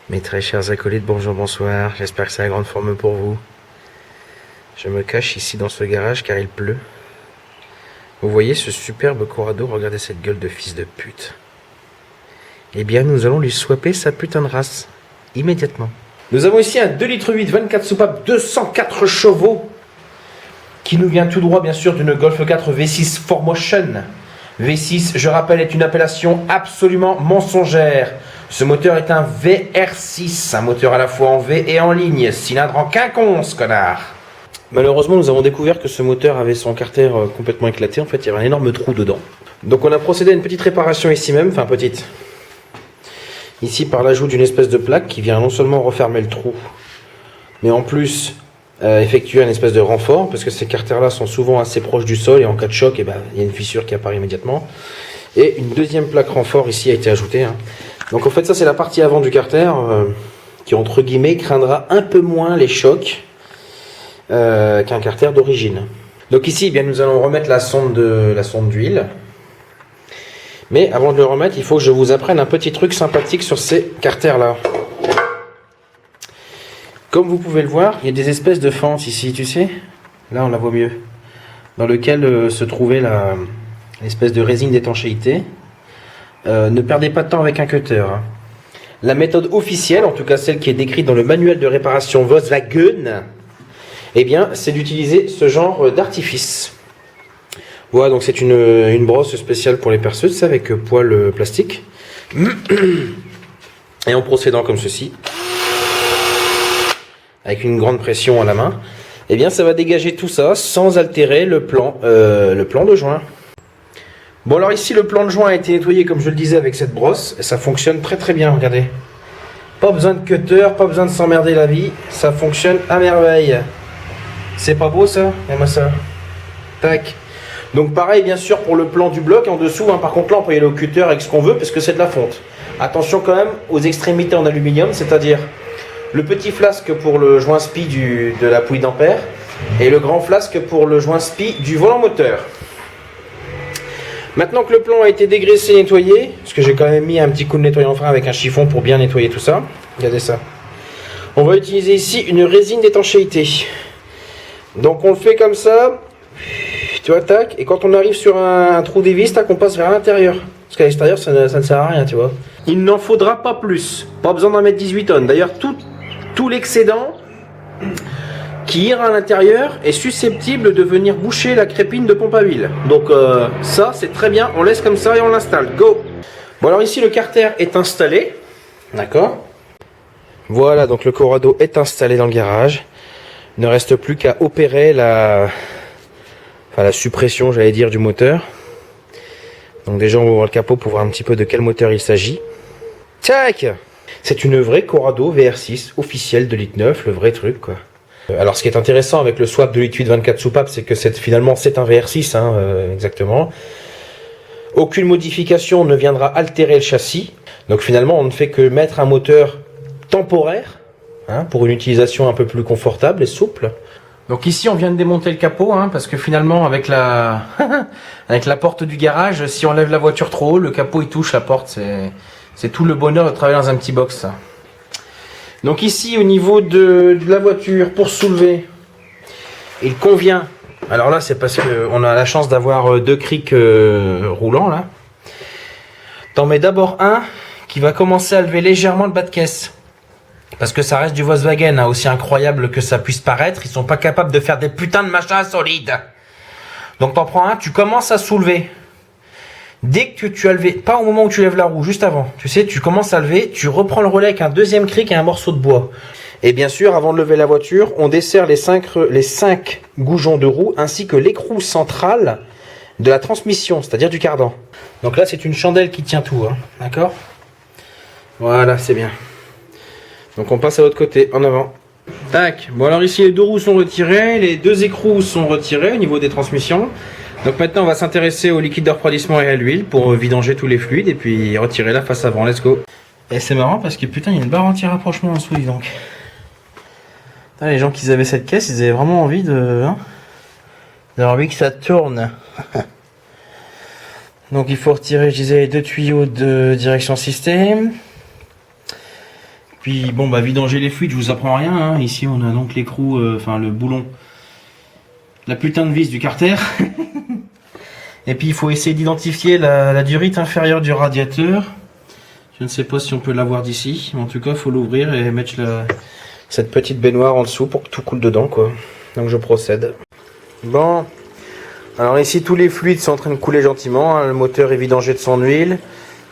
Mes très chers acolytes, bonjour, bonsoir, j'espère que c'est la grande forme pour vous. Je me cache ici dans ce garage car il pleut. Vous voyez ce superbe Corrado, regardez cette gueule de fils de pute. Eh bien nous allons lui swapper sa putain de race, immédiatement. Nous avons ici un 2,8 litres 24 soupapes, 204 chevaux, qui nous vient tout droit bien sûr d'une Golf 4 V6 4Motion. V6, je rappelle, est une appellation absolument mensongère. Ce moteur est un VR6, un moteur à la fois en V et en ligne, cylindre en quinconce, connard. Malheureusement, nous avons découvert que ce moteur avait son carter complètement éclaté. En fait, il y avait un énorme trou dedans. Donc on a procédé à une petite réparation ici même, enfin petite. Ici par l'ajout d'une espèce de plaque qui vient non seulement refermer le trou, mais en plus effectuer une espèce de renfort, parce que ces carters-là sont souvent assez proches du sol et en cas de choc, il y a une fissure qui apparaît immédiatement. Et une deuxième plaque renfort ici a été ajoutée. Donc en fait ça c'est la partie avant du carter qui entre guillemets craindra un peu moins les chocs qu'un carter d'origine. Donc ici bien nous allons remettre la sonde d'huile. Mais avant de le remettre, il faut que je vous apprenne un petit truc sympathique sur ces carters là. Comme vous pouvez le voir, il y a des espèces de fentes ici, tu sais. Là on la voit mieux. Dans lequel se trouvait l'espèce de résine d'étanchéité. Ne perdez pas de temps avec un cutter. La méthode officielle, en tout cas celle qui est décrite dans le manuel de réparation Volkswagen, eh bien, c'est d'utiliser ce genre d'artifice. Voilà, donc c'est une brosse spéciale pour les perceuses, avec poil plastique. Et en procédant comme ceci, avec une grande pression à la main, eh bien ça va dégager tout ça sans altérer le plan de joint. Bon alors ici le plan de joint a été nettoyé comme je le disais avec cette brosse et ça fonctionne très très bien, regardez. Pas besoin de cutter, pas besoin de s'emmerder la vie, ça fonctionne à merveille. C'est pas beau ça? Regarde-moi ça. Tac. Donc pareil bien sûr pour le plan du bloc en dessous, par contre là on peut y aller au cutter avec ce qu'on veut parce que c'est de la fonte. Attention quand même aux extrémités en aluminium, c'est-à-dire le petit flasque pour le joint spi de la poulie d'ampère et le grand flasque pour le joint spi du volant moteur. Maintenant que le plan a été dégraissé et nettoyé, parce que j'ai quand même mis un petit coup de nettoyant frein avec un chiffon pour bien nettoyer tout ça, regardez ça. On va utiliser ici une résine d'étanchéité. Donc on le fait comme ça, tu vois, tac, et quand on arrive sur un trou d'évis, tac, on passe vers l'intérieur. Parce qu'à l'extérieur, ça ne sert à rien, tu vois. Il n'en faudra pas plus, pas besoin d'en mettre 18 tonnes. D'ailleurs, tout l'excédent qui ira à l'intérieur est susceptible de venir boucher la crépine de pompe à huile. Donc ça c'est très bien, on laisse comme ça et on l'installe. Go! Bon alors ici le carter est installé, d'accord? Voilà, donc le Corrado est installé dans le garage. Il ne reste plus qu'à opérer la suppression, j'allais dire, du moteur. Donc déjà on va ouvrir le capot pour voir un petit peu de quel moteur il s'agit. Tac! C'est une vraie Corrado VR6 officielle de litre 9, le vrai truc quoi. Alors ce qui est intéressant avec le swap de litre 8 24 soupapes, c'est que finalement c'est un VR6, exactement. Aucune modification ne viendra altérer le châssis. Donc finalement on ne fait que mettre un moteur temporaire, pour une utilisation un peu plus confortable et souple. Donc ici on vient de démonter le capot, parce que finalement avec la porte du garage, si on lève la voiture trop haut, le capot il touche la porte. C'est tout le bonheur de travailler dans un petit box ça. Donc ici au niveau de la voiture, pour soulever, il convient, alors là c'est parce qu'on a la chance d'avoir deux crics roulants là. T'en mets d'abord un qui va commencer à lever légèrement le bas de caisse. Parce que ça reste du Volkswagen, aussi incroyable que ça puisse paraître, ils sont pas capables de faire des putains de machins solides. Donc t'en prends un, tu commences à soulever. Dès que tu as levé, pas au moment où tu lèves la roue, juste avant, tu sais, tu commences à lever, tu reprends le relais avec un deuxième cric et un morceau de bois. Et bien sûr, avant de lever la voiture, on dessert les 5 goujons de roue ainsi que l'écrou central de la transmission, c'est-à-dire du cardan. Donc là, c'est une chandelle qui tient tout, d'accord? Voilà, c'est bien. Donc on passe à l'autre côté, en avant. Tac. Bon alors ici, les deux roues sont retirées, les deux écrous sont retirés au niveau des transmissions. Donc maintenant on va s'intéresser au liquide de refroidissement et à l'huile pour vidanger tous les fluides et puis retirer la face avant, let's go. Et c'est marrant parce que putain il y a une barre anti-rapprochement en dessous, dis donc. Putain, les gens qui avaient cette caisse, ils avaient vraiment envie d'avoir envie que ça tourne. Donc il faut retirer, je disais, les deux tuyaux de direction système. Puis bon bah vidanger les fluides, je vous apprends rien, hein. Ici on a donc l'écrou, enfin le boulon, la putain de vis du carter. Et puis il faut essayer d'identifier la durite inférieure du radiateur. Je ne sais pas si on peut l'avoir d'ici, mais en tout cas il faut l'ouvrir et mettre cette petite baignoire en dessous pour que tout coule dedans quoi. Donc je procède. Bon, alors ici tous les fluides sont en train de couler gentiment, hein. Le moteur est vidangé de son huile,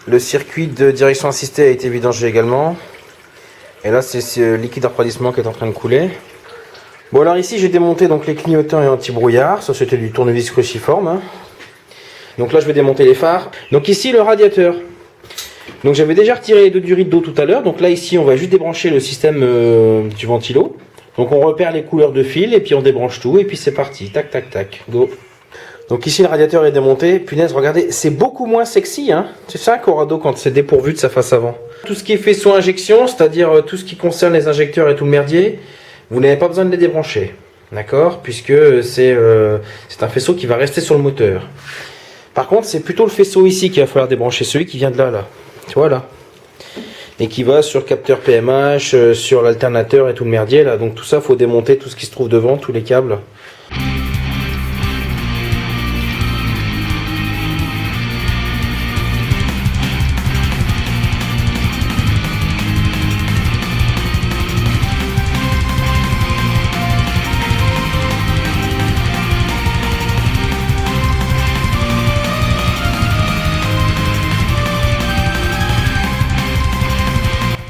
le circuit de direction assistée a été vidangé également. Et là c'est ce liquide de refroidissement qui est en train de couler. Bon alors ici j'ai démonté donc les clignotants et anti-brouillard, ça c'était du tournevis cruciforme, hein. Donc là je vais démonter les phares. Donc ici le radiateur. Donc j'avais déjà retiré les deux durites d'eau tout à l'heure. Donc là ici on va juste débrancher le système du ventilo. Donc on repère les couleurs de fil et puis on débranche tout et puis c'est parti. Tac tac tac, go. Donc ici le radiateur est démonté. Punaise, regardez, c'est beaucoup moins sexy, hein. C'est ça un Corrado quand c'est dépourvu de sa face avant. Tout ce qui est faisceau injection, c'est-à-dire tout ce qui concerne les injecteurs et tout le merdier, vous n'avez pas besoin de les débrancher. D'accord? Puisque c'est un faisceau qui va rester sur le moteur. Par contre, c'est plutôt le faisceau ici qu'il va falloir débrancher, celui qui vient de là. Tu vois là? Et qui va sur le capteur PMH, sur l'alternateur et tout le merdier là. Donc tout ça, faut démonter tout ce qui se trouve devant, tous les câbles.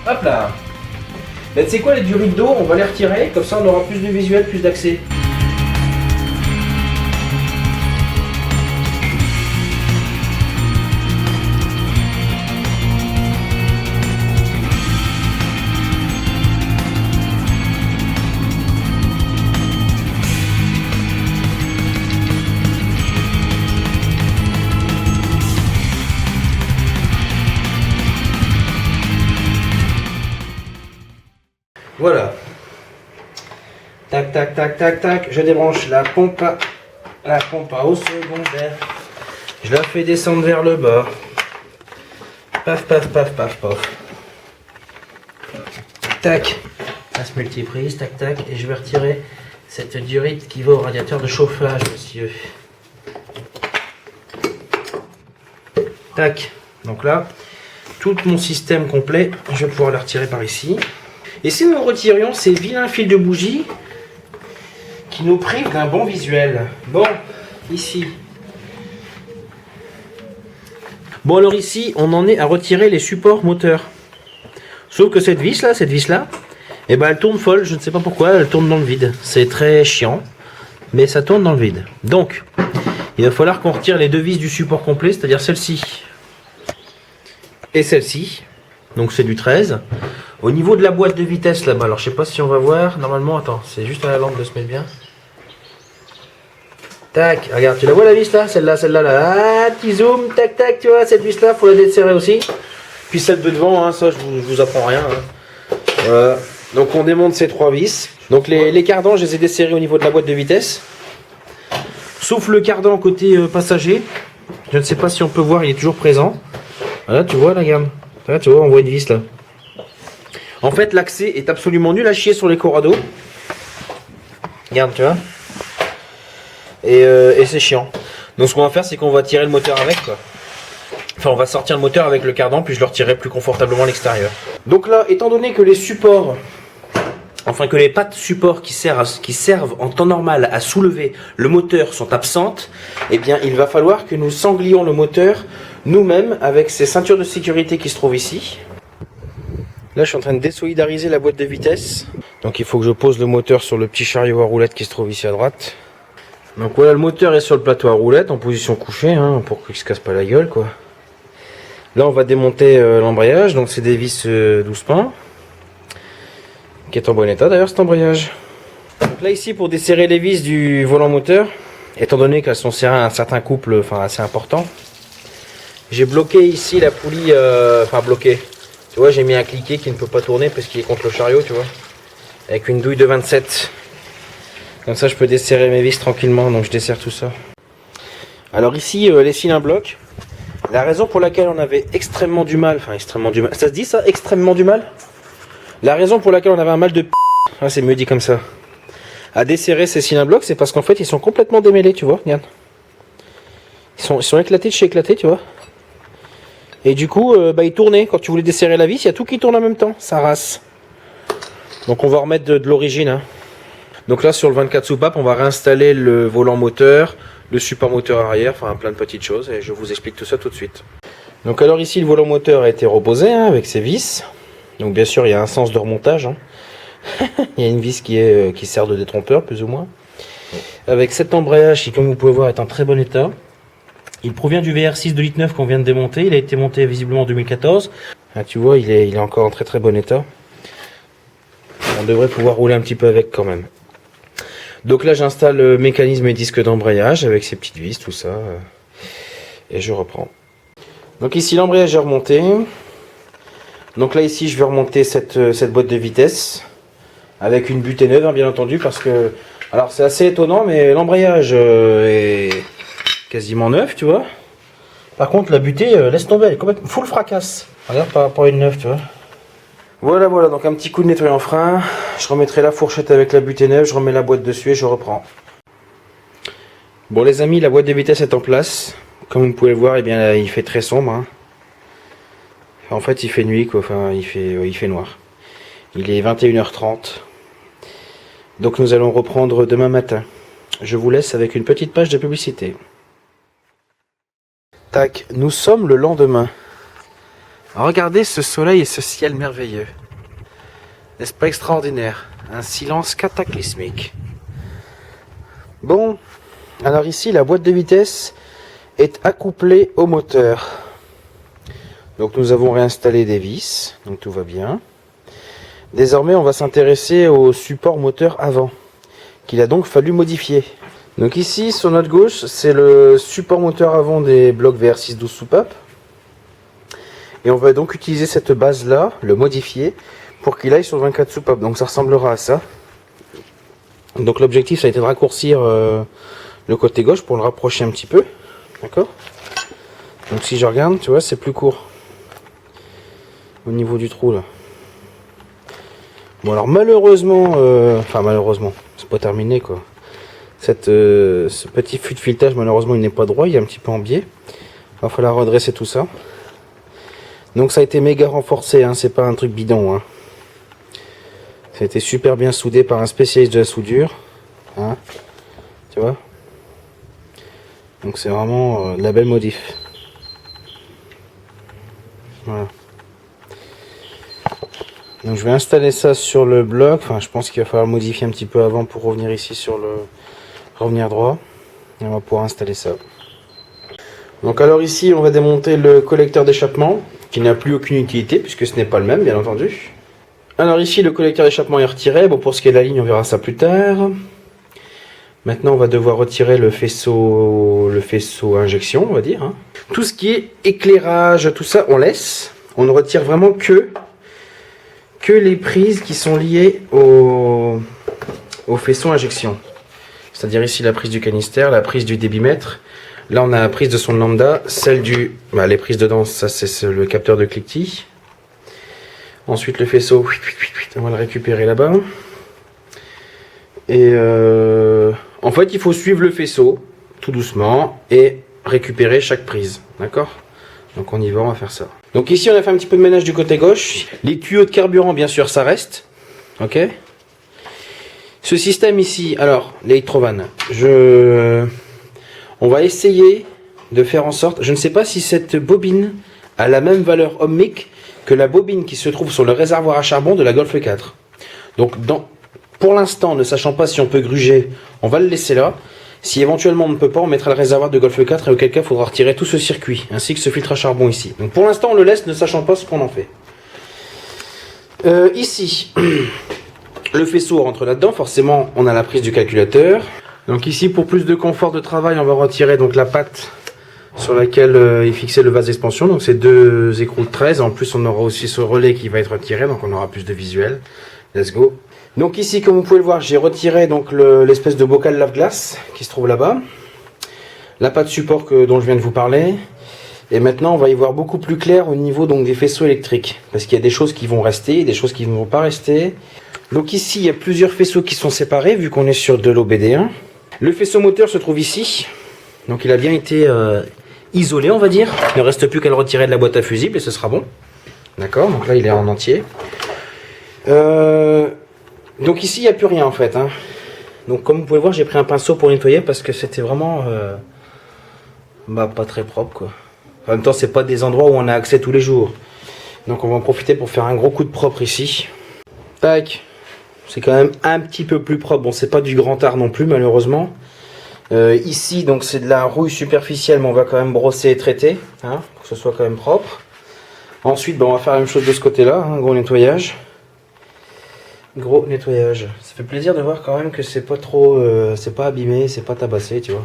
Hop là. Ben, tu sais quoi, les durites d'eau, on va les retirer, comme ça on aura plus de visuel, plus d'accès. Voilà. Tac, tac, tac, tac, tac. Je débranche la pompe à eau secondaire. Je la fais descendre vers le bas. Paf, paf, paf, paf, paf. Tac. Ça se multiprise, tac, tac. Et je vais retirer cette durite qui va au radiateur de chauffage, monsieur. Tac. Donc là, tout mon système complet, je vais pouvoir le retirer par ici. Et si nous retirions ces vilains fils de bougie qui nous privent d'un bon visuel. Bon, ici. Bon alors ici, on en est à retirer les supports moteurs. Sauf que cette vis là, eh ben elle tourne folle, je ne sais pas pourquoi, elle tourne dans le vide. C'est très chiant, mais ça tourne dans le vide. Donc, il va falloir qu'on retire les deux vis du support complet, c'est-à-dire celle-ci et celle-ci. Donc c'est du 13. Au niveau de la boîte de vitesse là-bas, alors je sais pas si on va voir, normalement, attends, c'est juste à la lampe de se mettre bien. Tac, regarde, tu la vois la vis là, celle-là, là, ah, petit zoom, tac, tac, tu vois, cette vis là, faut la desserrer aussi. Puis celle de devant, hein, ça je vous apprends rien. Hein. Voilà. Donc on démonte ces trois vis. Donc les cardans, je les ai desserrés au niveau de la boîte de vitesse. Sauf le cardan côté passager. Je ne sais pas si on peut voir, il est toujours présent. Voilà, tu vois la gamme. Là, tu vois, on voit une vis là. En fait, l'accès est absolument nul à chier sur les Corrado. Regarde, tu vois. Et c'est chiant. Donc ce qu'on va faire, c'est qu'on va tirer le moteur avec, quoi. Enfin, on va sortir le moteur avec le cardan, puis je le retirerai plus confortablement à l'extérieur. Donc là, étant donné que les supports, enfin que les pattes support qui servent en temps normal à soulever le moteur sont absentes, eh bien il va falloir que nous sanglions le moteur nous-mêmes avec ces ceintures de sécurité qui se trouvent ici. Là je suis en train de désolidariser la boîte de vitesse. Donc il faut que je pose le moteur sur le petit chariot à roulettes qui se trouve ici à droite. Donc voilà, le moteur est sur le plateau à roulettes en position couchée, hein, pour qu'il se casse pas la gueule quoi. Là on va démonter l'embrayage, donc c'est des vis 12 pins. Qui est en bon état d'ailleurs cet embrayage. Donc là ici pour desserrer les vis du volant moteur, étant donné qu'elles sont serrées à un certain couple assez important, j'ai bloqué ici la poulie, bloqué. Tu vois, j'ai mis un cliquet qui ne peut pas tourner parce qu'il est contre le chariot, tu vois. Avec une douille de 27. Comme ça je peux desserrer mes vis tranquillement, donc je desserre tout ça. Alors ici les cylindres blocs. La raison pour laquelle on avait extrêmement du mal, ça se dit ça, extrêmement du mal? La raison pour laquelle on avait un mal de p... Ah, c'est mieux dit comme ça. À desserrer ces cylindres blocs, c'est parce qu'en fait, ils sont complètement démêlés, tu vois, regarde. Ils sont éclatés de chez éclatés, tu vois. Et du coup, ils tournaient. Quand tu voulais desserrer la vis, il y a tout qui tourne en même temps. Ça rase. Donc on va remettre de l'origine. Hein. Donc là, sur le 24 soupapes, on va réinstaller le volant moteur, le support moteur arrière, enfin plein de petites choses. Et je vous explique tout ça tout de suite. Donc alors ici, le volant moteur a été reposé hein, avec ses vis. Donc bien sûr, il y a un sens de remontage. Hein. Il y a une vis qui sert de détrompeur, plus ou moins. Avec cet embrayage qui, comme vous pouvez voir, est en très bon état. Il provient du VR6 de litre 9 qu'on vient de démonter. Il a été monté visiblement en 2014. Ah, tu vois, il est encore en très très bon état. On devrait pouvoir rouler un petit peu avec quand même. Donc là, j'installe le mécanisme et disque d'embrayage avec ses petites vis, tout ça. Et je reprends. Donc ici, l'embrayage est remonté. Donc là, ici, je vais remonter cette boîte de vitesse. Avec une butée neuve, hein, bien entendu, parce que... Alors, c'est assez étonnant, mais l'embrayage est quasiment neuf, tu vois. Par contre, la butée, laisse tomber, elle est complètement full fracasse. Regarde par rapport à une neuve, tu vois. Voilà, donc un petit coup de nettoyant frein. Je remettrai la fourchette avec la butée neuve, je remets la boîte dessus et je reprends. Bon, les amis, la boîte de vitesse est en place. Comme vous pouvez le voir, eh bien, il fait très sombre. Hein. En fait, il fait nuit, quoi. Enfin, il fait noir. Il est 21h30. Donc nous allons reprendre demain matin. Je vous laisse avec une petite page de publicité. Tac, nous sommes le lendemain. Regardez ce soleil et ce ciel merveilleux. N'est-ce pas extraordinaire? Un silence cataclysmique. Bon, alors ici la boîte de vitesse est accouplée au moteur. Donc nous avons réinstallé des vis, donc tout va bien. Désormais, on va s'intéresser au support moteur avant, qu'il a donc fallu modifier. Donc ici, sur notre gauche, c'est le support moteur avant des blocs VR6 12 soupapes. Et on va donc utiliser cette base-là, le modifier, pour qu'il aille sur le 24 soupapes. Donc ça ressemblera à ça. Donc l'objectif, ça a été de raccourcir le côté gauche pour le rapprocher un petit peu. D'accord? Donc si je regarde, tu vois, c'est plus court. Au niveau du trou, là. Bon alors malheureusement, malheureusement, c'est pas terminé quoi. Ce petit fût de filetage malheureusement il n'est pas droit, il est un petit peu en biais. Il va falloir redresser tout ça. Donc ça a été méga renforcé, hein, c'est pas un truc bidon. Hein. Ça a été super bien soudé par un spécialiste de la soudure. Hein, tu vois. Donc c'est vraiment de la belle modif. Voilà. Donc je vais installer ça sur le bloc, enfin je pense qu'il va falloir modifier un petit peu avant pour revenir ici sur le... revenir droit. Et on va pouvoir installer ça. Donc alors ici on va démonter le collecteur d'échappement, qui n'a plus aucune utilité puisque ce n'est pas le même bien entendu. Alors ici le collecteur d'échappement est retiré, bon pour ce qui est de la ligne on verra ça plus tard. Maintenant on va devoir retirer le faisceau injection on va dire. Hein. Tout ce qui est éclairage, tout ça on laisse, on ne retire vraiment que les prises qui sont liées au faisceau injection. C'est-à-dire ici la prise du canister, la prise du débitmètre. Là on a la prise de son lambda, celle du... les prises dedans, ça c'est le capteur de cliquetis. Ensuite le faisceau, on va le récupérer là-bas. Et en fait il faut suivre le faisceau, tout doucement, et récupérer chaque prise. D'accord ? Donc on y va, on va faire ça. Donc ici on a fait un petit peu de ménage du côté gauche. Les tuyaux de carburant bien sûr ça reste. Ok. Ce système ici, alors l'électrovanne, on va essayer de faire en sorte, je ne sais pas si cette bobine a la même valeur ohmique que la bobine qui se trouve sur le réservoir à charbon de la Golf 4. Donc pour l'instant, ne sachant pas si on peut gruger, on va le laisser là. Si éventuellement on ne peut pas, on mettra le réservoir de Golf 4 et auquel cas il faudra retirer tout ce circuit, ainsi que ce filtre à charbon ici. Donc pour l'instant on le laisse, ne sachant pas ce qu'on en fait. Ici, le faisceau rentre là-dedans, forcément on a la prise du calculateur. Donc ici pour plus de confort de travail, on va retirer donc la patte sur laquelle est fixé le vase d'expansion. Donc c'est deux écrous de 13, en plus on aura aussi ce relais qui va être retiré, donc on aura plus de visuel. Let's go. Donc ici, comme vous pouvez le voir, j'ai retiré donc l'espèce de bocal lave-glace qui se trouve là-bas. La patte support dont je viens de vous parler. Et maintenant, on va y voir beaucoup plus clair au niveau donc des faisceaux électriques. Parce qu'il y a des choses qui vont rester et des choses qui ne vont pas rester. Donc ici, il y a plusieurs faisceaux qui sont séparés, vu qu'on est sur de l'OBD1. Le faisceau moteur se trouve ici. Donc il a bien été isolé, on va dire. Il ne reste plus qu'à le retirer de la boîte à fusibles et ce sera bon. D'accord, donc là, il est en entier. Donc ici, il n'y a plus rien en fait. Hein. Donc comme vous pouvez voir, j'ai pris un pinceau pour nettoyer parce que c'était vraiment pas très propre quoi. En même temps, c'est pas des endroits où on a accès tous les jours. Donc on va en profiter pour faire un gros coup de propre ici. Tac. C'est quand même un petit peu plus propre. Bon, c'est pas du grand art non plus, malheureusement. Ici, donc c'est de la rouille superficielle, mais on va quand même brosser et traiter, hein, pour que ce soit quand même propre. Ensuite, on va faire la même chose de ce côté-là, hein, gros nettoyage. Gros nettoyage. Ça fait plaisir de voir quand même que c'est pas trop, c'est pas abîmé, c'est pas tabassé, tu vois.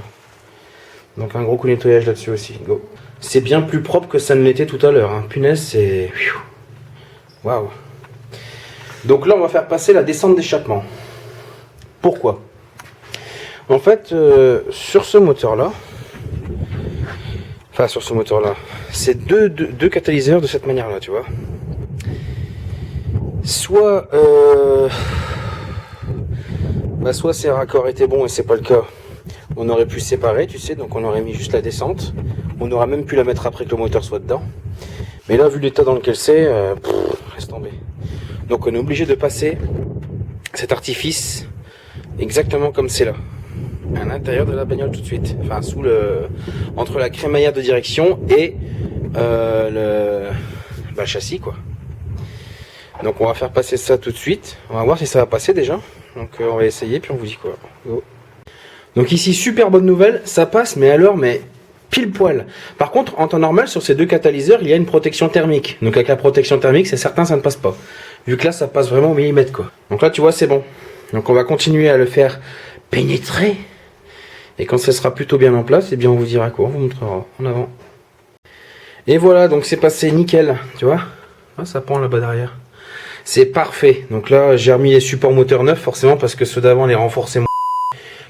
Donc un gros coup de nettoyage là-dessus aussi. Go. C'est bien plus propre que ça ne l'était tout à l'heure. Hein. Punaise, c'est... Waouh. Donc là, on va faire passer la descente d'échappement. Pourquoi? En fait, sur ce moteur-là, c'est deux catalyseurs de cette manière-là, tu vois. Soit ces raccords étaient bons et c'est pas le cas. On aurait pu séparer, tu sais, donc on aurait mis juste la descente. On aurait même pu la mettre après que le moteur soit dedans. Mais là, vu l'état dans lequel c'est, reste tomber. Donc on est obligé de passer cet artifice exactement comme c'est là. À l'intérieur de la bagnole tout de suite. Enfin, entre la crémaillère de direction et le châssis, quoi. Donc on va faire passer ça tout de suite. On va voir si ça va passer déjà. Donc on va essayer, puis on vous dit quoi. Go. Donc ici, super bonne nouvelle, ça passe, mais alors, pile poil. Par contre, en temps normal, sur ces deux catalyseurs, il y a une protection thermique. Donc avec la protection thermique, c'est certain, ça ne passe pas. Vu que là, ça passe vraiment au millimètre, quoi. Donc là, tu vois, c'est bon. Donc on va continuer à le faire pénétrer. Et quand ça sera plutôt bien en place, eh bien on vous dira quoi, on vous montrera en avant. Et voilà, donc c'est passé nickel, tu vois. Ah, ça pend là-bas derrière. C'est parfait. Donc là, j'ai remis les supports moteurs neufs, forcément, parce que ceux d'avant, les renforcés.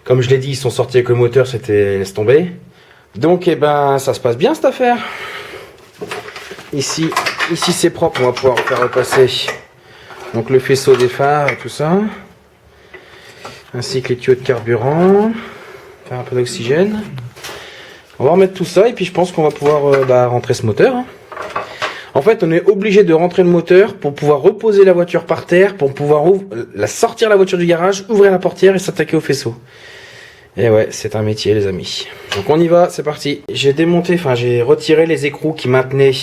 Comme je l'ai dit, ils sont sortis avec le moteur, c'était laisse tomber. Donc, eh ben, ça se passe bien cette affaire. Ici c'est propre, on va pouvoir faire repasser donc le faisceau des phares et tout ça, ainsi que les tuyaux de carburant. Faire un peu d'oxygène. On va remettre tout ça et puis je pense qu'on va pouvoir rentrer ce moteur. Hein. En fait, on est obligé de rentrer le moteur pour pouvoir reposer la voiture par terre, pour pouvoir sortir la voiture du garage, ouvrir la portière et s'attaquer au faisceau. Et ouais, c'est un métier, les amis. Donc on y va, c'est parti. J'ai retiré les écrous qui maintenaient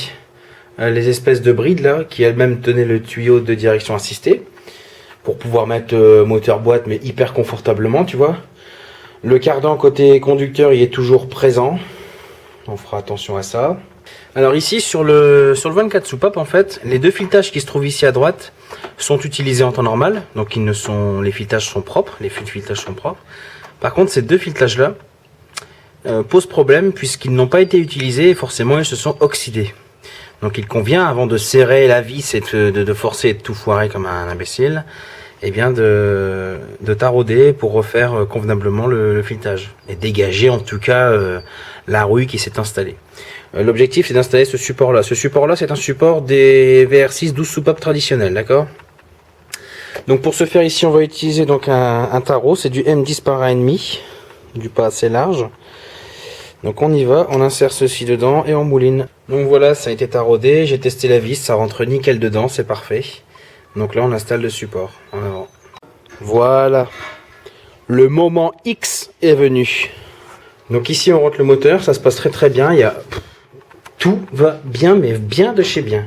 les espèces de brides là, qui elles-mêmes tenaient le tuyau de direction assistée, pour pouvoir mettre moteur boîte, mais hyper confortablement, tu vois. Le cardan côté conducteur, il est toujours présent. On fera attention à ça. Alors ici, sur le 24 soupape, en fait, les deux filetages qui se trouvent ici à droite sont utilisés en temps normal. Donc les filetages sont propres, les fûts de filetage sont propres. Par contre, ces deux filetages-là posent problème puisqu'ils n'ont pas été utilisés et forcément, ils se sont oxydés. Donc il convient, avant de serrer la vis et de forcer et de tout foirer comme un imbécile, eh bien de tarauder pour refaire convenablement le filetage. Et dégager en tout cas la rouille qui s'est installée. L'objectif c'est d'installer ce support là. Ce support là c'est un support des VR6 12 soupapes traditionnels, d'accord? Donc pour ce faire ici on va utiliser donc un tarot, c'est du M10 par 1,5, du pas assez large. Donc on y va, on insère ceci dedans et on mouline. Donc voilà, ça a été taraudé, j'ai testé la vis, ça rentre nickel dedans, c'est parfait. Donc là on installe le support en avant. Voilà, le moment X est venu. Donc ici on rentre le moteur, ça se passe très très bien, tout va bien, mais bien de chez bien.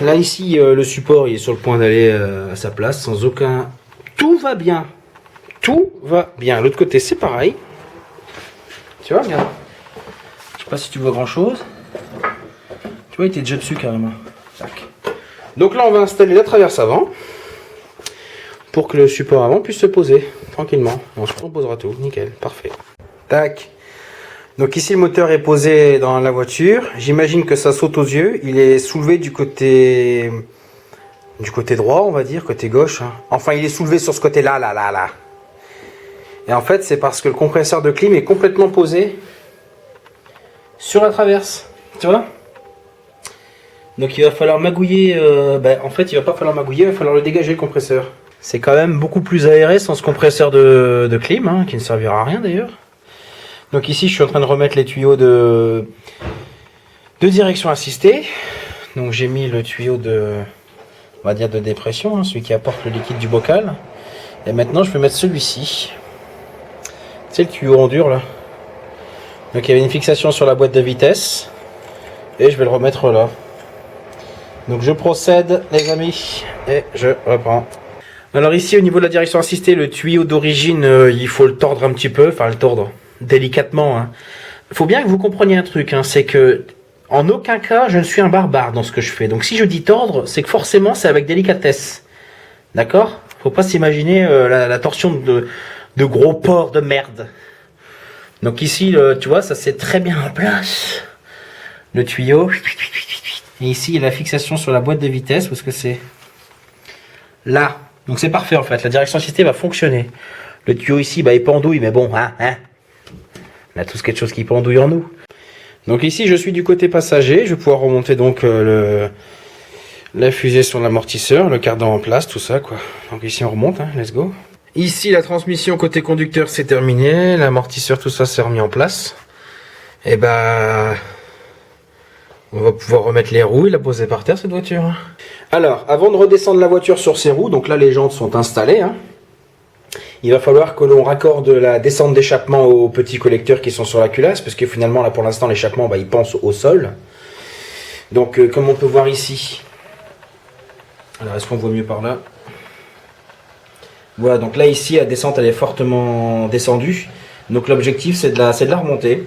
Là ici le support il est sur le point d'aller à sa place sans aucun... Tout va bien, tout va bien. L'autre côté c'est pareil. Tu vois, regarde. Je sais pas si tu vois grand chose. Tu vois, il était déjà dessus carrément. Tac. Donc là on va installer la traverse avant pour que le support avant puisse se poser tranquillement. On se reposera tout, nickel, parfait. Tac. Donc ici le moteur est posé dans la voiture. J'imagine que ça saute aux yeux. Il est soulevé du côté droit, on va dire, côté gauche. Hein. Enfin, il est soulevé sur ce côté-là, là. Et en fait, c'est parce que le compresseur de clim est complètement posé sur la traverse, tu vois. Donc il va falloir magouiller, en fait il va pas falloir magouiller, il va falloir le dégager le compresseur. C'est quand même beaucoup plus aéré sans ce compresseur de clim, hein, qui ne servira à rien d'ailleurs. Donc ici je suis en train de remettre les tuyaux de direction assistée. Donc j'ai mis le tuyau on va dire de dépression, hein, celui qui apporte le liquide du bocal. Et maintenant je vais mettre celui-ci. C'est le tuyau en dur là. Donc il y avait une fixation sur la boîte de vitesse. Et je vais le remettre là. Donc je procède les amis. Et je reprends. Alors ici au niveau de la direction assistée, le tuyau d'origine, il faut le tordre un petit peu. Enfin le tordre délicatement. Hein. Il faut bien que vous compreniez un truc. Hein, c'est que en aucun cas je ne suis un barbare dans ce que je fais. Donc si je dis tordre, c'est que forcément c'est avec délicatesse. D'accord? Faut pas s'imaginer la torsion de gros porcs de merde. Donc ici, tu vois, ça c'est très bien en place. Le tuyau. Et ici, il y a la fixation sur la boîte de vitesse parce que c'est là. Donc c'est parfait en fait. La direction assistée va fonctionner. Le tuyau ici, il pendouille, mais bon, hein. On a tous quelque chose qui pendouille en nous. Donc ici, je suis du côté passager. Je vais pouvoir remonter donc la fusée sur l'amortisseur, le cardan en place, tout ça quoi. Donc ici on remonte, hein, let's go. Ici la transmission côté conducteur c'est terminé, l'amortisseur tout ça c'est remis en place. Et on va pouvoir remettre les roues et la poser par terre cette voiture. Alors avant de redescendre la voiture sur ses roues, donc là les jantes sont installées, hein, il va falloir que l'on raccorde la descente d'échappement aux petits collecteurs qui sont sur la culasse, parce que finalement là pour l'instant l'échappement il pense au sol. Donc comme on peut voir ici. Alors est-ce qu'on voit mieux par là? Voilà, donc là ici la descente elle est fortement descendue. Donc l'objectif c'est de la remonter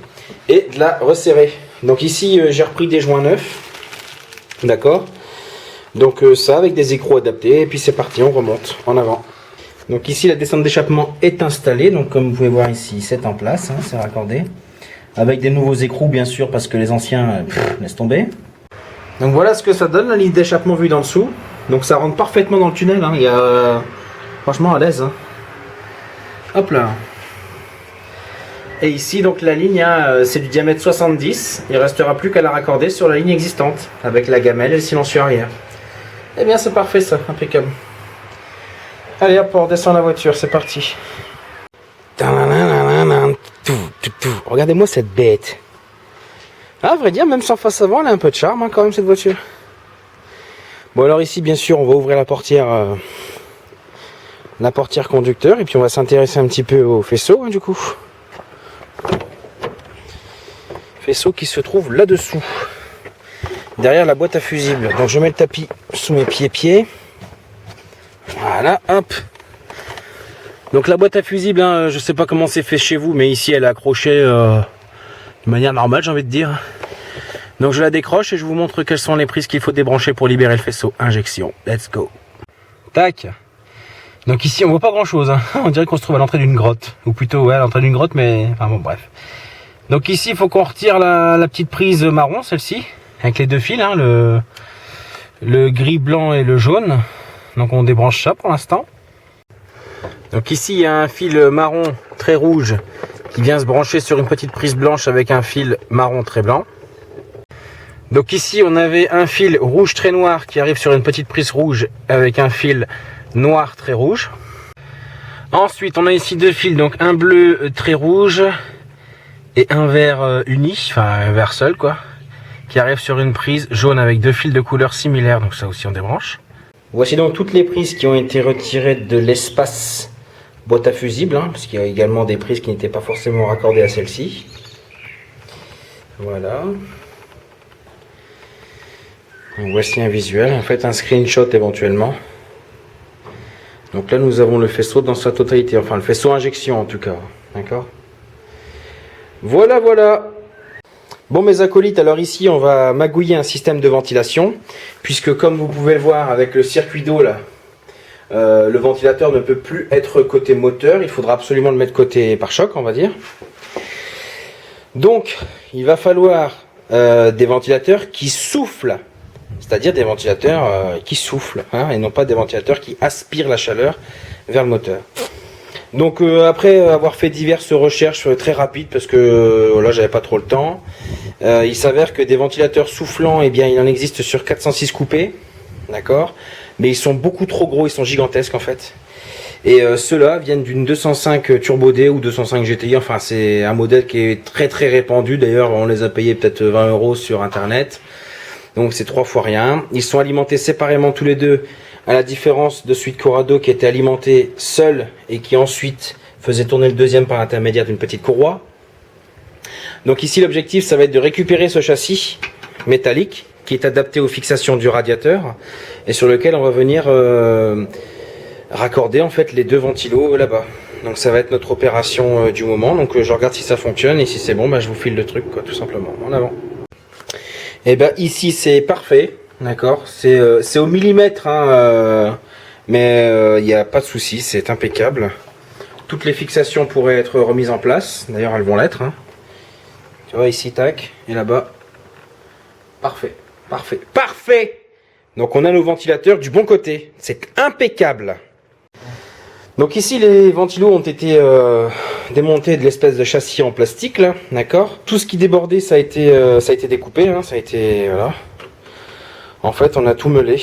et de la resserrer. Donc ici j'ai repris des joints neufs. D'accord. Donc ça avec des écrous adaptés et puis c'est parti, on remonte en avant. Donc ici la descente d'échappement est installée. Donc comme vous pouvez voir ici c'est en place, hein, c'est raccordé. Avec des nouveaux écrous bien sûr parce que les anciens laissent tomber. Donc voilà ce que ça donne la ligne d'échappement vue d'en dessous. Donc ça rentre parfaitement dans le tunnel, hein. Il y a franchement à l'aise. Hein. Hop là. Et ici donc la ligne c'est du diamètre 70. Il ne restera plus qu'à la raccorder sur la ligne existante avec la gamelle et le silencieux arrière. Eh bien c'est parfait ça, impeccable. Allez hop, on redescend la voiture, c'est parti. Regardez-moi cette bête. Ah, à vrai dire, même sans face avant, elle a un peu de charme hein, quand même cette voiture. Bon alors ici bien sûr on va ouvrir la portière conducteur et puis on va s'intéresser un petit peu au faisceau hein, du coup. Faisceau qui se trouve là-dessous. Derrière la boîte à fusibles. Donc je mets le tapis sous mes pieds. Voilà, hop. Donc la boîte à fusibles, hein, je sais pas comment c'est fait chez vous, mais ici elle est accrochée de manière normale j'ai envie de dire. Donc je la décroche et je vous montre quelles sont les prises qu'il faut débrancher pour libérer le faisceau. Injection, let's go. Tac. Donc ici on voit pas grand chose, hein. On dirait qu'on se trouve à l'entrée d'une grotte. Ou plutôt ouais, à l'entrée d'une grotte, mais enfin bon bref. Donc ici il faut qu'on retire la petite prise marron, celle-ci, avec les deux fils, hein, le gris blanc et le jaune. Donc on débranche ça pour l'instant. Donc ici il y a un fil marron très rouge qui vient se brancher sur une petite prise blanche avec un fil marron très blanc. Donc ici on avait un fil rouge très noir qui arrive sur une petite prise rouge avec un fil noir très rouge. Ensuite on a ici deux fils, donc un bleu très rouge et un vert uni, enfin un vert seul quoi, qui arrive sur une prise jaune avec deux fils de couleur similaire, donc ça aussi on débranche. Voici donc toutes les prises qui ont été retirées de l'espace boîte à fusibles, hein, parce qu'il y a également des prises qui n'étaient pas forcément raccordées à celle-ci. Voilà. Donc voici un visuel, en fait un screenshot éventuellement. Donc là nous avons le faisceau dans sa totalité, enfin le faisceau injection en tout cas, d'accord. Voilà, voilà. Bon mes acolytes, alors ici on va magouiller un système de ventilation, puisque comme vous pouvez le voir avec le circuit d'eau là, le ventilateur ne peut plus être côté moteur, il faudra absolument le mettre côté pare-choc on va dire. Donc il va falloir des ventilateurs qui soufflent, c'est-à-dire des ventilateurs qui soufflent, hein, et non pas des ventilateurs qui aspirent la chaleur vers le moteur. Donc après avoir fait diverses recherches très rapides, parce que voilà, j'avais pas trop le temps, il s'avère que des ventilateurs soufflants, eh bien il en existe sur 406 coupés, d'accord, mais ils sont beaucoup trop gros, ils sont gigantesques en fait. Et ceux-là viennent d'une 205 Turbo D ou 205 GTI, enfin c'est un modèle qui est très très répandu, d'ailleurs on les a payés peut-être 20 € sur internet, donc c'est 3 fois rien. Ils sont alimentés séparément tous les deux, à la différence de celui de Corrado qui était alimenté seul et qui ensuite faisait tourner le deuxième par l'intermédiaire d'une petite courroie. Donc ici l'objectif ça va être de récupérer ce châssis métallique qui est adapté aux fixations du radiateur et sur lequel on va venir raccorder en fait les deux ventilos là-bas. Donc ça va être notre opération du moment. Donc je regarde si ça fonctionne et si c'est bon, bah, je vous file le truc quoi, tout simplement. En avant. Et ben ici c'est parfait. D'accord, c'est au millimètre, hein, mais il n'y a pas de souci, c'est impeccable. Toutes les fixations pourraient être remises en place, d'ailleurs elles vont l'être. Hein. Tu vois ici, tac, et là-bas. Parfait, parfait, parfait. Donc on a nos ventilateurs du bon côté, c'est impeccable. Donc ici les ventilos ont été démontés de l'espèce de châssis en plastique, là, d'accord. Tout ce qui débordait ça a été découpé, hein, ça a été, voilà. En fait, on a tout meulé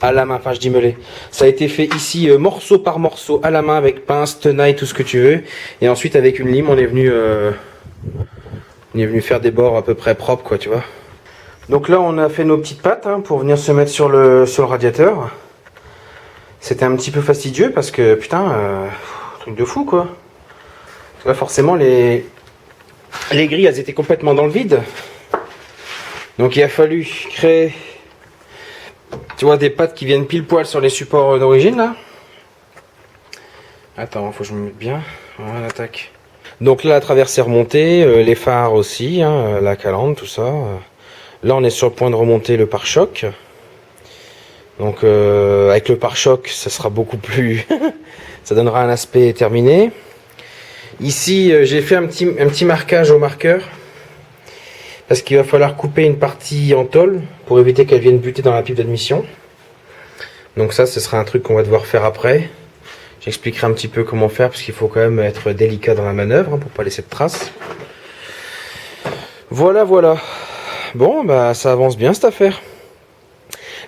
à la main. Enfin, je dis meulé. Ça a été fait ici morceau par morceau à la main avec pince, tenaille, tout ce que tu veux. Et ensuite, avec une lime, on est venu faire des bords à peu près propres, quoi, tu vois. Donc là, on a fait nos petites pattes hein, pour venir se mettre sur le radiateur. C'était un petit peu fastidieux parce que putain, truc de fou, quoi. Là, forcément, les grilles, elles étaient complètement dans le vide. Donc il a fallu créer, tu vois, des pattes qui viennent pile poil sur les supports d'origine là. Attends, faut que je me mette bien. Voilà, tac. Donc là la traverse est remontée, les phares aussi, hein, la calandre, tout ça. Là on est sur le point de remonter le pare-choc. Donc avec le pare-choc ça sera beaucoup plus... ça donnera un aspect terminé. Ici j'ai fait un petit marquage au marqueur. Parce qu'il va falloir couper une partie en tôle pour éviter qu'elle vienne buter dans la pipe d'admission. Donc ça, ce sera un truc qu'on va devoir faire après. J'expliquerai un petit peu comment faire parce qu'il faut quand même être délicat dans la manœuvre hein, pour pas laisser de traces. Voilà, voilà. Bon, bah ça avance bien cette affaire.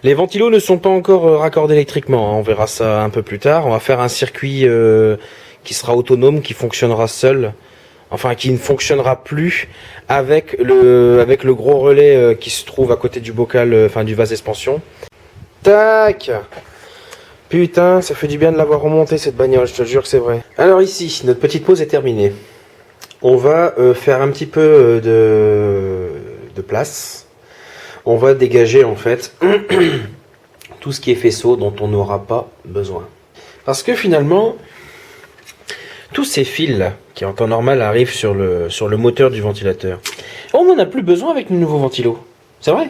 Les ventilos ne sont pas encore raccordés électriquement. Hein. On verra ça un peu plus tard. On va faire un circuit qui sera autonome, qui fonctionnera seul. Enfin, qui ne fonctionnera plus avec le gros relais qui se trouve à côté du bocal, enfin du vase d'expansion. Tac! Putain, ça fait du bien de l'avoir remonté cette bagnole, je te jure que c'est vrai. Alors ici, notre petite pause est terminée. On va faire un petit peu de place. On va dégager en fait tout ce qui est faisceau dont on n'aura pas besoin. Parce que finalement... tous ces fils là, qui en temps normal arrivent sur le moteur du ventilateur, on n'en a plus besoin avec le nouveau ventilo. C'est vrai.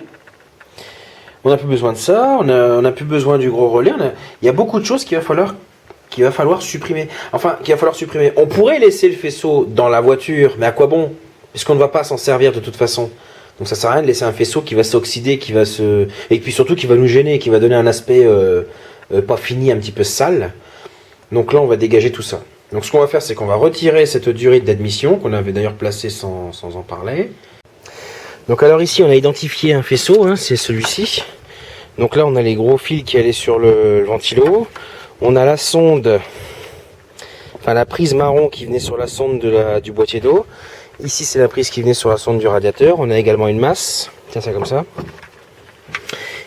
On n'a plus besoin de ça, on n'a plus besoin du gros relais. Il y a beaucoup de choses qu'il va falloir supprimer. Enfin, qu'il va falloir supprimer. On pourrait laisser le faisceau dans la voiture, mais à quoi bon? Puisqu'on ne va pas s'en servir de toute façon. Donc ça sert à rien de laisser un faisceau qui va s'oxyder, et puis surtout qui va nous gêner, qui va donner un aspect pas fini, un petit peu sale. Donc là, on va dégager tout ça. Donc ce qu'on va faire, c'est qu'on va retirer cette durite d'admission, qu'on avait d'ailleurs placée sans en parler. Donc alors ici, on a identifié un faisceau, hein, c'est celui-ci. Donc là, on a les gros fils qui allaient sur le ventilo. On a la sonde, enfin la prise marron qui venait sur la sonde du boîtier d'eau. Ici, c'est la prise qui venait sur la sonde du radiateur. On a également une masse, tiens ça comme ça.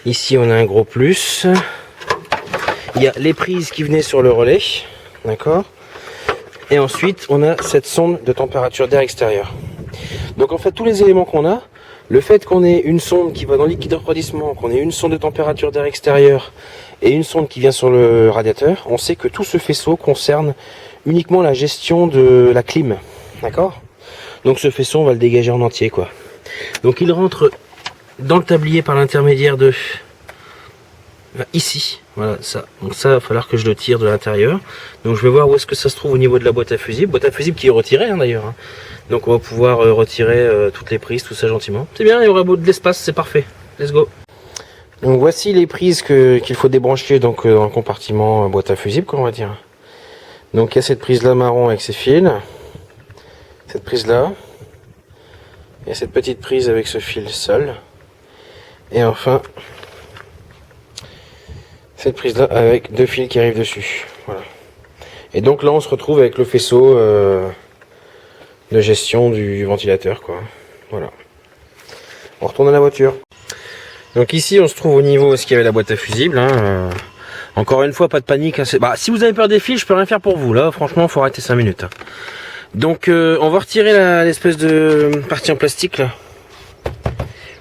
Ici, on a un gros plus. Il y a les prises qui venaient sur le relais, d'accord. Et ensuite, on a cette sonde de température d'air extérieur. Donc en fait, tous les éléments qu'on a, le fait qu'on ait une sonde qui va dans le liquide de refroidissement, qu'on ait une sonde de température d'air extérieur et une sonde qui vient sur le radiateur, on sait que tout ce faisceau concerne uniquement la gestion de la clim. D'accord? Donc ce faisceau, on va le dégager en entier, quoi. Donc il rentre dans le tablier par l'intermédiaire de... ici, voilà ça. Donc ça, il va falloir que je le tire de l'intérieur. Donc je vais voir où est-ce que ça se trouve au niveau de la boîte à fusible. Boîte à fusible qui est retirée hein, d'ailleurs. Hein. Donc on va pouvoir retirer toutes les prises, tout ça gentiment. C'est bien, il y aura de l'espace, c'est parfait. Let's go. Donc voici les prises qu'il faut débrancher donc dans le compartiment boîte à fusible, quoi, on va dire. Donc il y a cette prise là marron avec ses fils, cette prise là, il y a cette petite prise avec ce fil seul, et enfin cette prise là avec deux fils qui arrivent dessus. Voilà. Et donc là on se retrouve avec le faisceau de gestion du ventilateur, quoi. Voilà. On retourne à la voiture. Donc ici on se trouve au niveau où il y avait la boîte à fusibles, hein. Encore une fois, pas de panique. Hein, bah, si vous avez peur des fils, je peux rien faire pour vous. Là, franchement, faut arrêter 5 minutes. Hein. Donc, on va retirer l'espèce de partie en plastique là.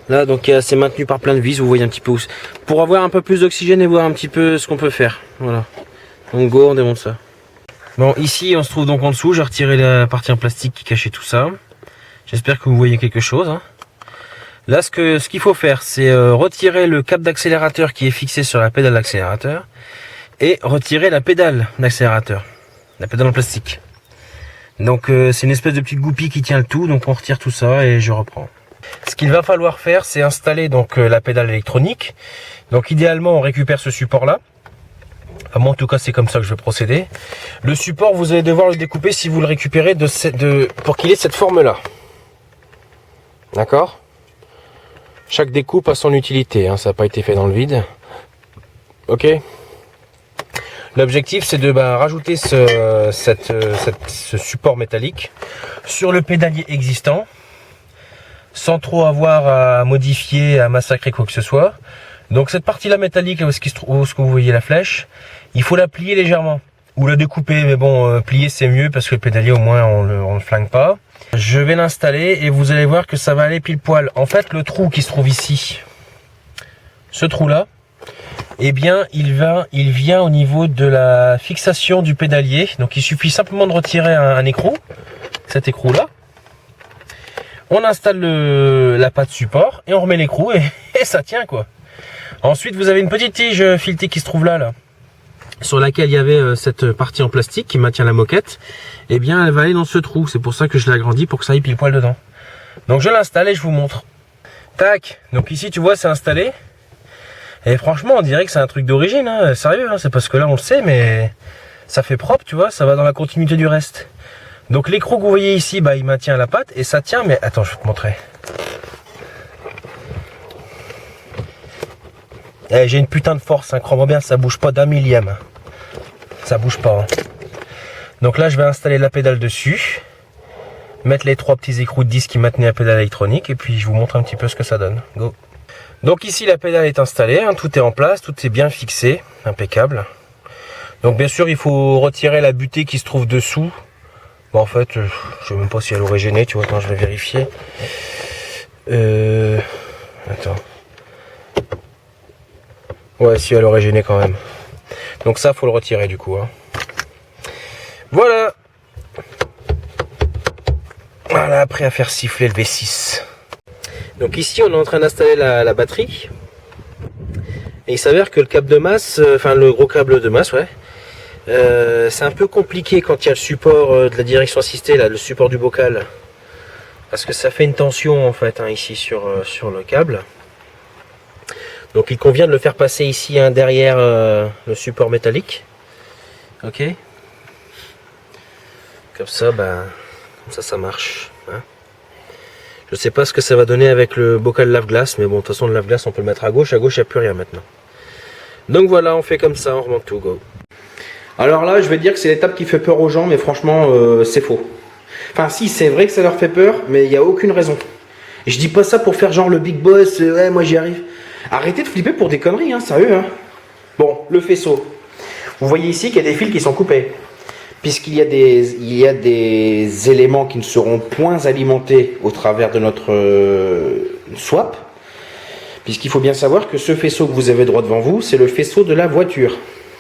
Là, donc c'est maintenu par plein de vis. Vous voyez un petit peu où, pour avoir un peu plus d'oxygène et voir un petit peu ce qu'on peut faire. Voilà. Donc go, on démonte ça. Bon, ici, on se trouve donc en dessous. J'ai retiré la partie en plastique qui cachait tout ça. J'espère que vous voyez quelque chose. Hein. Là, ce qu'il faut faire, c'est retirer le câble d'accélérateur qui est fixé sur la pédale d'accélérateur et retirer la pédale d'accélérateur, la pédale en plastique. Donc, c'est une espèce de petite goupille qui tient le tout. Donc, on retire tout ça et je reprends. Ce qu'il va falloir faire, c'est installer donc la pédale électronique. Donc, idéalement, on récupère ce support-là. Enfin, moi, en tout cas, c'est comme ça que je vais procéder. Le support, vous allez devoir le découper si vous le récupérez pour qu'il ait cette forme-là. D'accord ? Chaque découpe a son utilité, hein, ça n'a pas été fait dans le vide. Ok. L'objectif c'est de rajouter ce support métallique sur le pédalier existant, sans trop avoir à modifier, à massacrer quoi que ce soit. Donc cette partie là métallique, où est-ce que vous voyez la flèche, il faut la plier légèrement. Ou la découper, mais bon, plier c'est mieux parce que le pédalier au moins on le flingue pas. Je vais l'installer et vous allez voir que ça va aller pile poil. En fait, le trou qui se trouve ici, ce trou là, eh bien il vient au niveau de la fixation du pédalier. Donc il suffit simplement de retirer un écrou, cet écrou là. On installe la patte support et on remet l'écrou et ça tient quoi. Ensuite vous avez une petite tige filetée qui se trouve là. Sur laquelle il y avait cette partie en plastique qui maintient la moquette, eh bien elle va aller dans ce trou. C'est pour ça que je l'ai agrandi pour que ça aille pile poil dedans. Donc je l'installe et je vous montre. Tac, donc ici tu vois c'est installé. Et franchement on dirait que c'est un truc d'origine, hein. Sérieux, hein. C'est parce que là on le sait, mais ça fait propre, tu vois, ça va dans la continuité du reste. Donc l'écrou que vous voyez ici, il maintient la patte et ça tient, mais attends je vais te montrer. J'ai une putain de force, hein. Crois-moi bien, ça bouge pas d'un millième. Ça bouge pas. Hein. Donc là, je vais installer la pédale dessus. Mettre les 3 petits écrous de 10 qui maintenaient la pédale électronique. Et puis, je vous montre un petit peu ce que ça donne. Go. Donc ici, la pédale est installée. Hein. Tout est en place. Tout est bien fixé. Impeccable. Donc bien sûr, il faut retirer la butée qui se trouve dessous. Bon, en fait, je sais même pas si elle aurait gêné. Tu vois, attends, je vais vérifier. Attends. Ouais, si elle aurait gêné quand même. Donc ça, faut le retirer du coup. Hein. Voilà. Voilà, après à faire siffler le V6. Donc ici, on est en train d'installer la batterie. Et il s'avère que le câble de masse, enfin le gros câble de masse, ouais. C'est un peu compliqué quand il y a le support de la direction assistée, là, le support du bocal. Parce que ça fait une tension en fait, hein, ici sur le câble. Donc il convient de le faire passer ici hein, derrière le support métallique. Ok. Comme ça, ça marche. Hein. Je sais pas ce que ça va donner avec le bocal lave-glace, mais bon, de toute façon le lave-glace on peut le mettre à gauche il n'y a plus rien maintenant. Donc voilà, on fait comme ça, on remonte tout, go. Alors là, je vais dire que c'est l'étape qui fait peur aux gens, mais franchement, c'est faux. Enfin si, c'est vrai que ça leur fait peur, mais il n'y a aucune raison. Et je dis pas ça pour faire genre le big boss, ouais moi j'y arrive. Arrêtez de flipper pour des conneries, hein, sérieux. Hein. Bon, le faisceau. Vous voyez ici qu'il y a des fils qui sont coupés. Puisqu'il y a des éléments qui ne seront point alimentés au travers de notre swap. Puisqu'il faut bien savoir que ce faisceau que vous avez droit devant vous, c'est le faisceau de la voiture.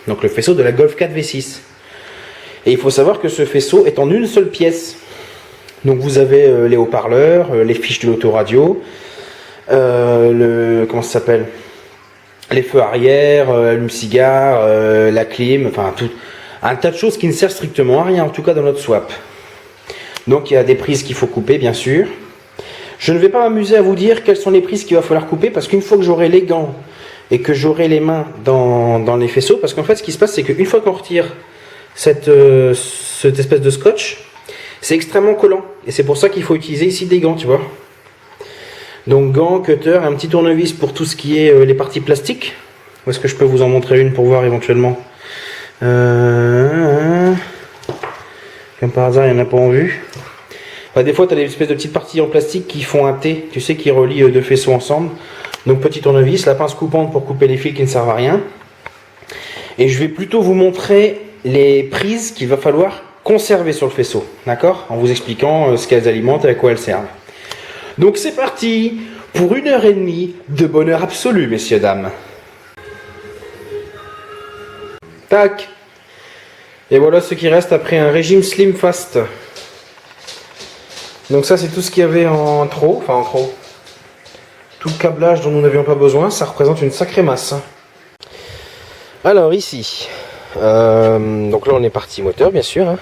Donc le faisceau de la Golf 4 V6. Et il faut savoir que ce faisceau est en une seule pièce. Donc vous avez les haut-parleurs, les fiches de l'autoradio, comment ça s'appelle, les feux arrière, l'allume-cigare, la clim, enfin tout, un tas de choses qui ne servent strictement à rien, en tout cas dans notre swap. Donc il y a des prises qu'il faut couper, bien sûr. Je ne vais pas m'amuser à vous dire quelles sont les prises qu'il va falloir couper, parce qu'une fois que j'aurai les gants et que j'aurai les mains dans les faisceaux, parce qu'en fait ce qui se passe c'est qu'une fois qu'on retire cette espèce de scotch, c'est extrêmement collant. Et c'est pour ça qu'il faut utiliser ici des gants, tu vois. Donc gants, cutter, un petit tournevis pour tout ce qui est les parties plastiques. Où est-ce que je peux vous en montrer une pour voir éventuellement? Comme par hasard, il n'y en a pas en vue. Enfin, des fois, tu as des espèces de petites parties en plastique qui font un T, tu sais, qui relient deux faisceaux ensemble. Donc petit tournevis, la pince coupante pour couper les fils qui ne servent à rien. Et je vais plutôt vous montrer les prises qu'il va falloir conserver sur le faisceau, d'accord? En vous expliquant ce qu'elles alimentent et à quoi elles servent. Donc c'est parti pour 1h30 de bonheur absolu, messieurs, dames. Tac! Et voilà ce qui reste après un régime slim fast. Donc ça c'est tout ce qu'il y avait en trop, enfin en trop. Tout le câblage dont nous n'avions pas besoin, ça représente une sacrée masse. Alors ici, donc là on est parti moteur bien sûr. Hein.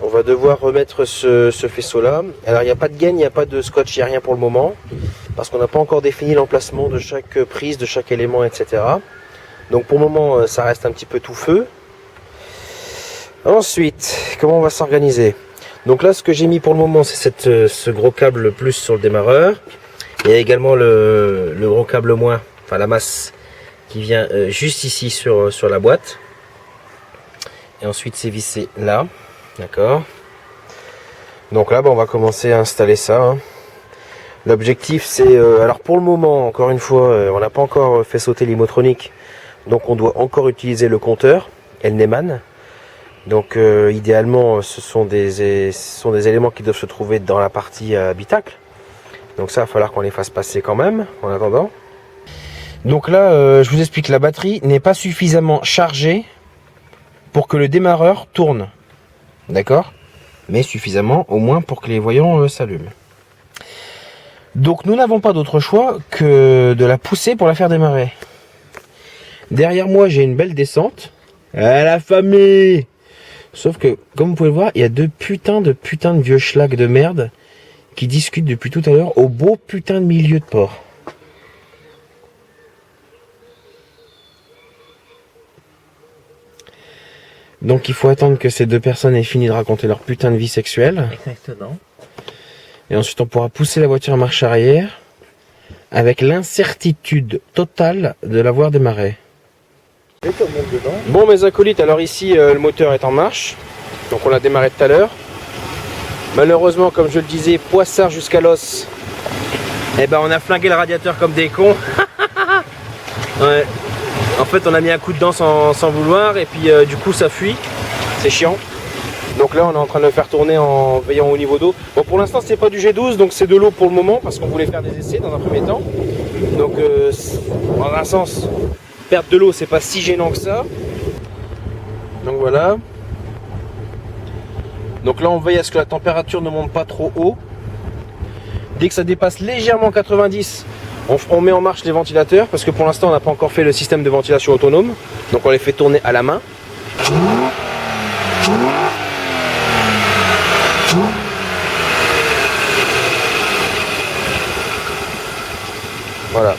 On va devoir remettre ce faisceau là. Alors il n'y a pas de gaine, il n'y a pas de scotch, il n'y a rien pour le moment. Parce qu'on n'a pas encore défini l'emplacement de chaque prise, de chaque élément, etc. Donc pour le moment ça reste un petit peu tout feu. Ensuite, comment on va s'organiser? Donc là ce que j'ai mis pour le moment c'est ce gros câble plus sur le démarreur. Il y a également le gros câble moins, enfin la masse qui vient juste ici sur la boîte. Et ensuite c'est vissé là, d'accord. Donc là on va commencer à installer ça. Hein. L'objectif c'est, alors pour le moment encore une fois, on n'a pas encore fait sauter l'imotronique. Donc on doit encore utiliser le compteur, Elneman. Donc idéalement ce sont des éléments qui doivent se trouver dans la partie habitacle. Donc ça, il va falloir qu'on les fasse passer quand même, en attendant. Donc là, je vous explique, la batterie n'est pas suffisamment chargée pour que le démarreur tourne. D'accord? Mais suffisamment, au moins, pour que les voyants s'allument. Donc nous n'avons pas d'autre choix que de la pousser pour la faire démarrer. Derrière moi, j'ai une belle descente. À la famille! Sauf que, comme vous pouvez le voir, il y a deux putains de vieux schlags de merde qui discutent depuis tout à l'heure au beau putain de milieu de port. Donc il faut attendre que ces deux personnes aient fini de raconter leur putain de vie sexuelle. Exactement. Et ensuite on pourra pousser la voiture en marche arrière avec l'incertitude totale de l'avoir démarré. Bon mes acolytes, alors ici le moteur est en marche. Donc on l'a démarré tout à l'heure. Malheureusement, comme je le disais, poissard jusqu'à l'os. Eh ben, on a flingué le radiateur comme des cons. Ouais. En fait, on a mis un coup de dent sans vouloir, et puis du coup, ça fuit. C'est chiant. Donc là, on est en train de le faire tourner en veillant au niveau d'eau. Bon, pour l'instant, c'est pas du G12, donc c'est de l'eau pour le moment, parce qu'on voulait faire des essais dans un premier temps. Donc, dans un sens, perdre de l'eau, c'est pas si gênant que ça. Donc voilà. Donc là on veille à ce que la température ne monte pas trop haut. Dès que ça dépasse légèrement 90, on met en marche les ventilateurs, parce que pour l'instant on n'a pas encore fait le système de ventilation autonome. Donc on les fait tourner à la main. Voilà.